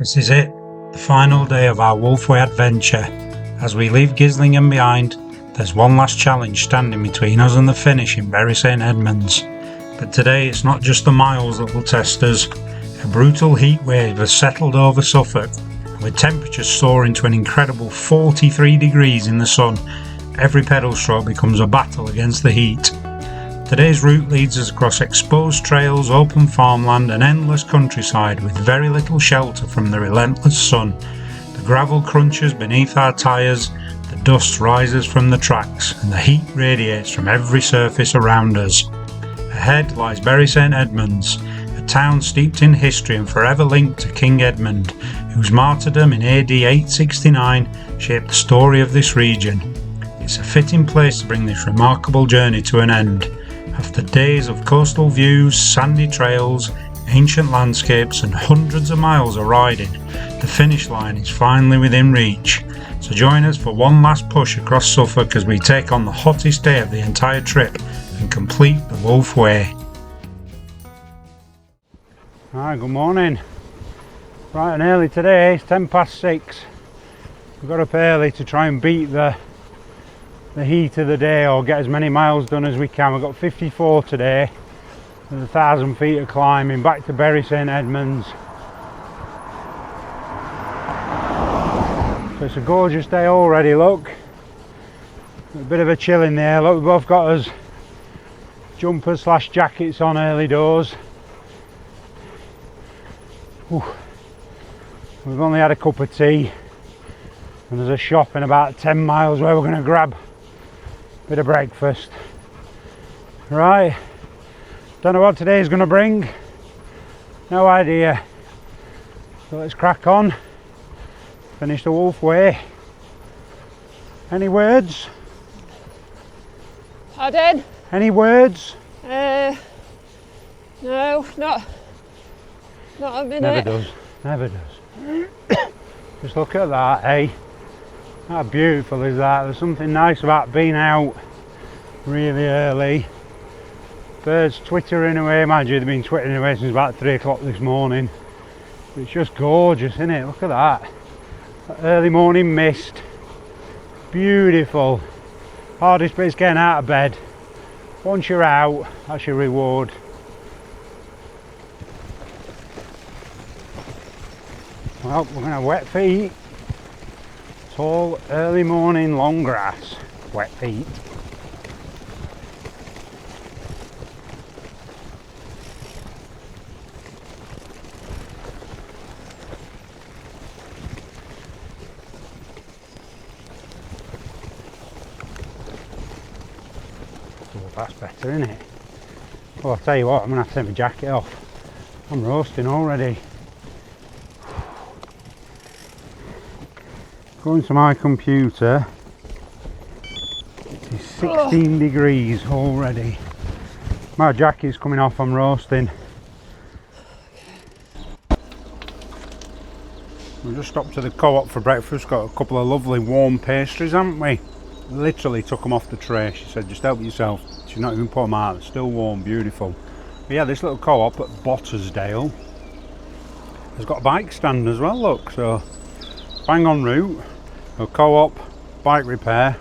This is it, the final day of our Wolfway adventure. As we leave Gislingham behind, there's one last challenge standing between us and the finish in Bury St Edmunds. But today it's not just the miles that will test us. A brutal heat wave has settled over Suffolk, and with temperatures soaring to an incredible 43 degrees in the sun, every pedal stroke becomes a battle against the heat. Today's route leads us across exposed trails, open farmland and endless countryside with very little shelter from the relentless sun. The gravel crunches beneath our tyres, the dust rises from the tracks and the heat radiates from every surface around us. Ahead lies Bury St Edmunds, a town steeped in history and forever linked to King Edmund, whose martyrdom in AD 869 shaped the story of this region. It's a fitting place to bring this remarkable journey to an end. After days of coastal views, sandy trails, ancient landscapes and hundreds of miles of riding, the finish line is finally within reach. So join us for one last push across Suffolk as we take on the hottest day of the entire trip and complete the Wolf Way. Hi, good morning. Bright and early today, it's 6:10. We've got up early to try and beat the heat of the day or get as many miles done as we can. We've got 54 today. There's 1,000 feet of climbing back to Bury St Edmunds. So it's a gorgeous day already, look. A bit of a chill in there. Look, we've both got us jumpers / jackets on early doors. Whew. We've only had a cup of tea and there's a shop in about 10 miles where we're going to grab a bit of breakfast. Right, don't know what today's going to bring, no idea, so let's crack on, finish the Wolf Way. Any words? Pardon? Any words? No, not a minute. Never does. Just look at that, eh? How beautiful is that? There's something nice about being out really early. Birds twittering away, mind you, they've been twittering away since about 3 o'clock this morning. It's just gorgeous, isn't it? Look at that. That early morning mist. Beautiful. Hardest bit is getting out of bed. Once you're out, that's your reward. Well, we're going to have wet feet. Tall, early morning, long grass, wet feet. Oh, that's better, isn't it? Well, I'll tell you what, I'm going to have to take my jacket off. I'm roasting already. Going to my computer, it's 16 degrees already. My jacket's coming off, I'm roasting. We just stopped to the co-op for breakfast, got a couple of lovely warm pastries, haven't we? Literally took them off the tray, she said just help yourself. She's not even put them out, they're still warm, beautiful. But yeah, this little co-op at Bottersdale has got a bike stand as well, look, so bang on route. A co-op, bike repair,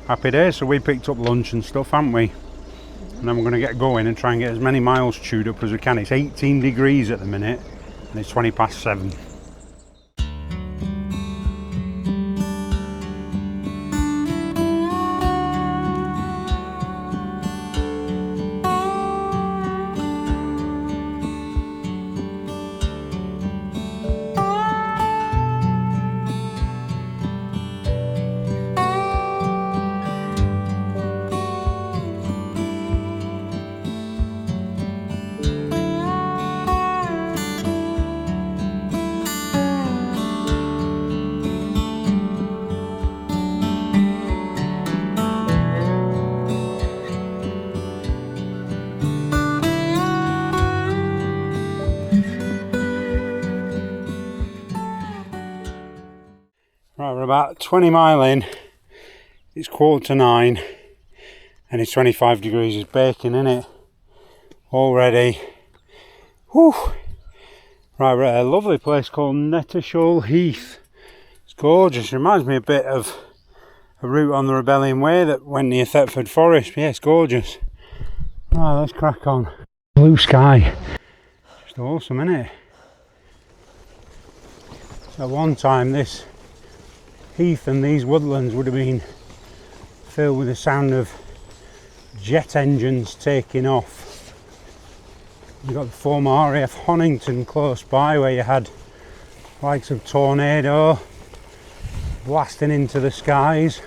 happy days. So we picked up lunch and stuff, haven't we? And then we're going to get going and try and get as many miles chewed up as we can. It's 18 degrees at the minute and it's 7:20. Right, we're about 20 mile in, it's 9:15 and it's 25 degrees, it's baking, isn't it? Already. Whew. Right, we're at a lovely place called Nettershall Heath. It's gorgeous, reminds me a bit of a route on the Rebellion Way that went near Thetford Forest. But yeah, it's gorgeous. Right, let's crack on. Blue sky. Just awesome, isn't it? At one time this heath and these woodlands would have been filled with the sound of jet engines taking off. You've got the former RAF Honington close by where you had likes of Tornado blasting into the skies.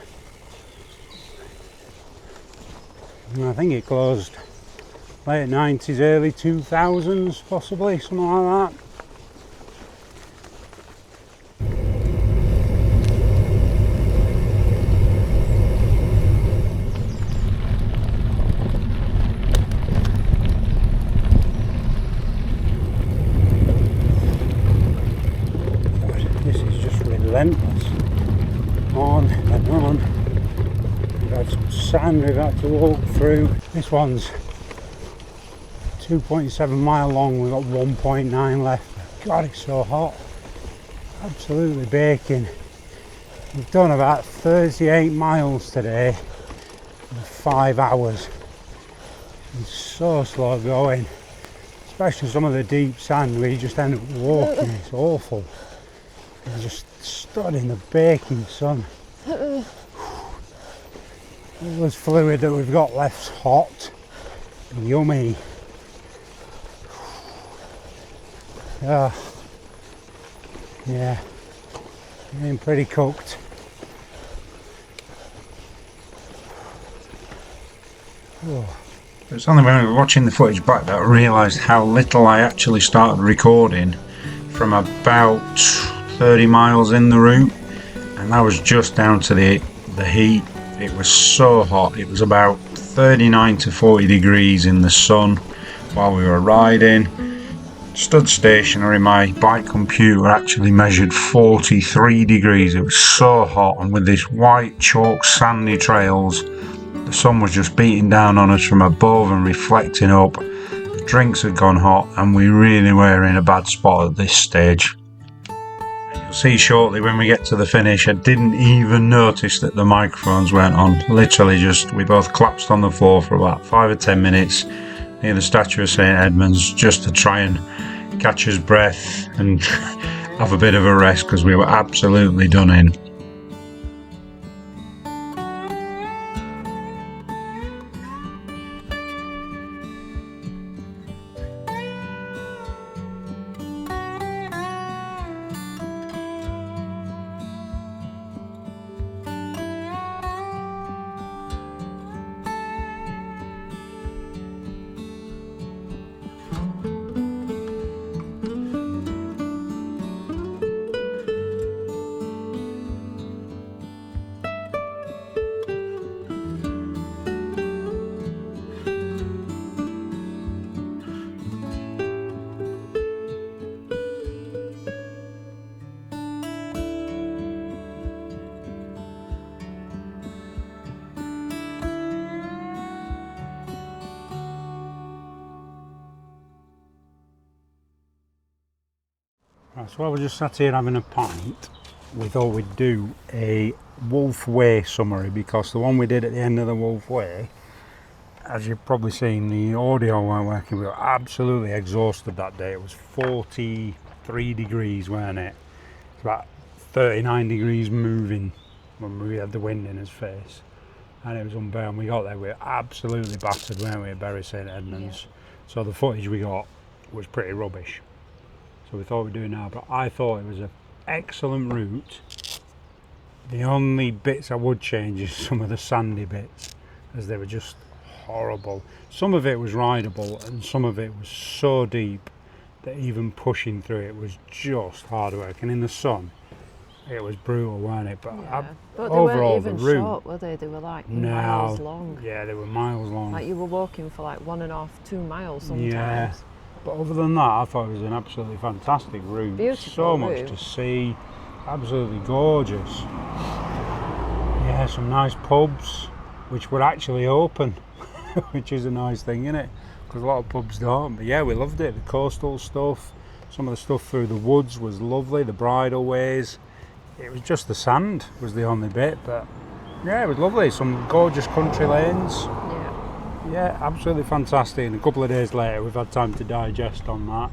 And I think it closed late 90s, early 2000s possibly, something like that. Relentless, on and on. We've had some sand we've had to walk through. This one's 2.7 mile long, we've got 1.9 left. God, it's so hot, absolutely baking. We've done about 38 miles today in 5 hours. It's so slow going, especially some of the deep sand where you just end up walking. It's awful. I just stood in the baking sun. All this fluid that we've got left's hot and yummy. Yeah, getting pretty cooked. Oh. It's only when we were watching the footage back that I realised how little I actually started recording from about 30 miles in the route, and that was just down to the heat. It was so hot. It was about 39 to 40 degrees in the sun while we were riding. Stood stationary, my bike computer actually measured 43 degrees. It was so hot, and with this white chalk sandy trails, the sun was just beating down on us from above and reflecting up. The drinks had gone hot, and we really were in a bad spot at this stage. You'll see shortly when we get to the finish, I didn't even notice that the microphones weren't on. Literally just, we both collapsed on the floor for about 5 or 10 minutes near the statue of St Edmunds just to try and catch his breath and have a bit of a rest because we were absolutely done in. Right, so while we're just sat here having a pint, we thought we'd do a Wolf Way summary, because the one we did at the end of the Wolf Way, as you've probably seen, the audio weren't working. We were absolutely exhausted that day. It was 43 degrees, weren't it? It's about 39 degrees moving when we had the wind in his face, and it was unbearable. We got there, we were absolutely battered, weren't we, at Bury St Edmunds. Yeah. So the footage we got was pretty rubbish. So we thought we'd do it now, but I thought it was an excellent route. The only bits I would change is some of the sandy bits, as they were just horrible. Some of it was rideable, and some of it was so deep that even pushing through it was just hard work. And in the sun, it was brutal, weren't it? But, but overall, they weren't even the route, short, were they? They were like miles long. Yeah, they were miles long. Like you were walking for like 1.5, 2 miles sometimes. Yeah. But other than that, I thought it was an absolutely fantastic route. Beautiful so route. much to see, absolutely gorgeous. Yeah, some nice pubs, which were actually open, which is a nice thing, isn't it? Because a lot of pubs don't. But yeah, we loved it. The coastal stuff, Some of the stuff through the woods was lovely, the bridleways. It was just the sand was the only bit, but yeah, it was lovely. Some gorgeous country lanes. Yeah, absolutely fantastic. And a couple of days later, we've had time to digest on that.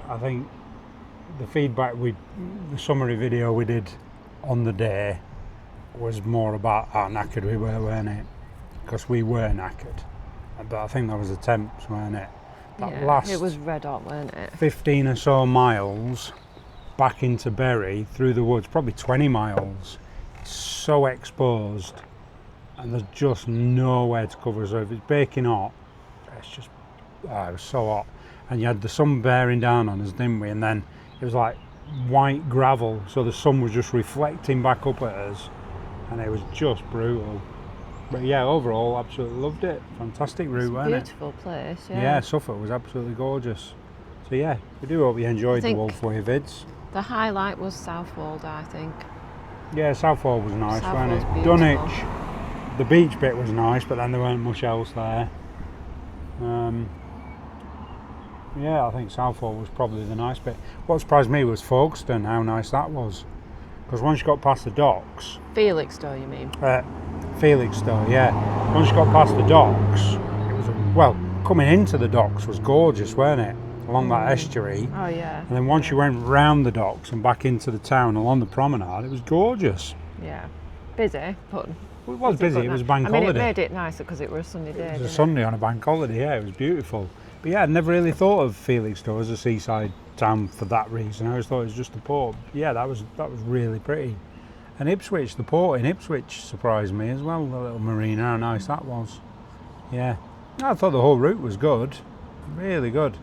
I think the feedback the summary video we did on the day was more about how knackered we were, weren't it? Because we were knackered. But I think that was the temps, weren't it? That last it was red hot, weren't it? 15 or so miles back into Bury through the woods, probably 20 miles. So exposed, and there's just nowhere to cover. So if it's baking hot, it's just, it was so hot. And you had the sun bearing down on us, didn't we? And then it was like white gravel, so the sun was just reflecting back up at us, and it was just brutal. But yeah, overall, absolutely loved it. Fantastic route, wasn't it? Beautiful place, yeah. Yeah, Suffolk was absolutely gorgeous. So yeah, we do hope you enjoyed the Wolfway vids. The highlight was Southwold, I think. Yeah, Southwold was nice, wasn't it? Beautiful. Dunwich, the beach bit was nice, but then there weren't much else there. Yeah, I think Southwold was probably the nice bit. What surprised me was Folkestone, how nice that was. Because once you got past the docks... Felixstowe, you mean? Felixstowe, yeah. Once you got past the docks, it was, well, coming into the docks was gorgeous, weren't it? Along that estuary. Oh, yeah. And then once you went round the docks and back into the town along the promenade, it was gorgeous. Yeah. Busy, but... It was busy, it was a bank holiday. holiday. It made it nicer because it was a sunny day. It was a Sunday on a bank holiday, yeah, it was beautiful. But yeah, I'd never really thought of Felixstowe as a seaside town for that reason. I always thought it was just a port. Yeah, that was really pretty. And Ipswich, the port in Ipswich surprised me as well, the little marina, how nice that was. Yeah, I thought the whole route was good, really good.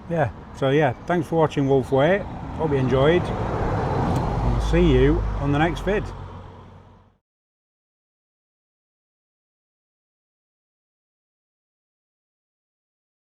Yeah, so yeah, thanks for watching Wolfway, hope you enjoyed. We'll see you on the next vid.